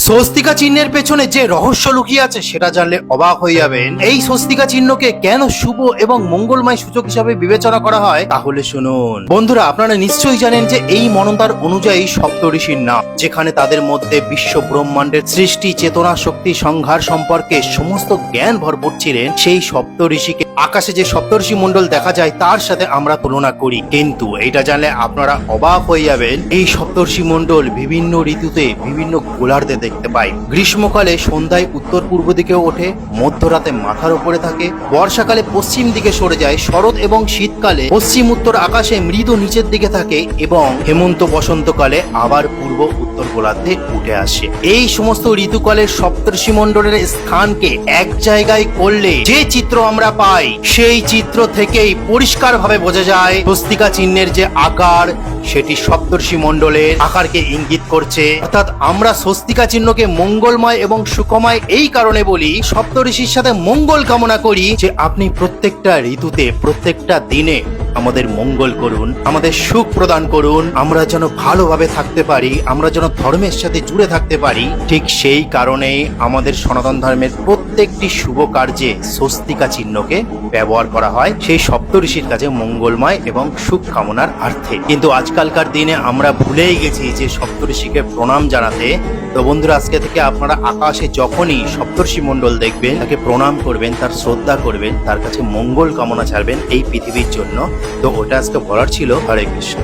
স্বস্তিকা চিহ্নের পেছনে যে রহস্য লুকিয়ে আছে সেটা জানলে অবাক হয়ে যাবেন। এই স্বস্তিকা চিহ্নকে কেন শুভ এবং মঙ্গলময় সূচক হিসাবে বিবেচনা করা হয় তাহলে শুনুন। বন্ধুরা, আপনারা নিশ্চয়ই জানেন যে এই মনন্তার অনুযায়ী সপ্তঋষির নাম, যেখানে তাদের মধ্যে বিশ্ব ব্রহ্মাণ্ডের সৃষ্টি, চেতনা, শক্তি, সংহার সম্পর্কে সমস্ত জ্ঞান ভরপুর ছিলেন। সেই সপ্তঋষিকে আকাশে যে সপ্তর্ষি মণ্ডল দেখা যায় তার সাথে আমরা তুলনা করি, কিন্তু এটা জানলে আপনারা অবাক হয়ে যাবেন। এই সপ্তর্ষি মণ্ডল বিভিন্ন ঋতুতে বিভিন্ন গোলার্ধে দেখতে পাই। গ্রীষ্মকালে সন্ধ্যায় উত্তর পূর্ব দিকে ওঠে, মধ্যরাতে মাথার উপরে থাকে, বর্ষাকালে পশ্চিম দিকে সরে যায়, শরৎ এবং শীতকালে পশ্চিম উত্তর আকাশে মৃদু নিচের দিকে থাকে এবং হেমন্ত বসন্তকালে আবার পূর্ব উত্তর গোলার্ধে উঠে আসে। এই সমস্ত ঋতুকালের সপ্তর্ষি মণ্ডলের স্থানকে এক জায়গায় করলে যে চিত্র আমরা পাই, সেই চিত্র থেকেই পরিষ্কার ভাবে বোঝা যায় স্বস্তিকা চিহ্নের যে আকার সেটি সপ্তর্ষি মণ্ডলের আকারকে ইঙ্গিত করছে। অর্থাৎ আমরা স্বস্তিকা চিহ্নকে মঙ্গলময় এবং সুখময় এই কারণে বলি, সপ্তঋষির সাথে মঙ্গল কামনা করি যে আপনি প্রত্যেকটা ঋতুতে প্রত্যেকটা দিনে আমাদের মঙ্গল করুন, আমাদের সুখ প্রদান করুন, আমরা যেন ভালোভাবে থাকতে পারি, আমরা যেন ধর্মের সাথে জুড়ে থাকতে পারি। ঠিক সেই কারণেই আমাদের সনাতন ধর্মের প্রত্যেকটি শুভ কার্যে স্বস্তিকা চিহ্নকে ব্যবহার করা হয়, সেই সপ্তঋষির কাছে মঙ্গলময় এবং সুখ কামনার অর্থে। কিন্তু আজকালকার দিনে আমরা ভুলেই গেছি যে সপ্তঋষিকে প্রণাম জানাতে। তো বন্ধুরা, আজকে থেকে আপনারা আকাশে যখনই সপ্তর্ষি মণ্ডল দেখবেন তাকে প্রণাম করবেন, তার শ্রদ্ধা করবেন, তার কাছে মঙ্গল কামনা ছাড়বেন এই পৃথিবীর জন্য। তো ওটা আজকে বলার ছিল। হরে কৃষ্ণ।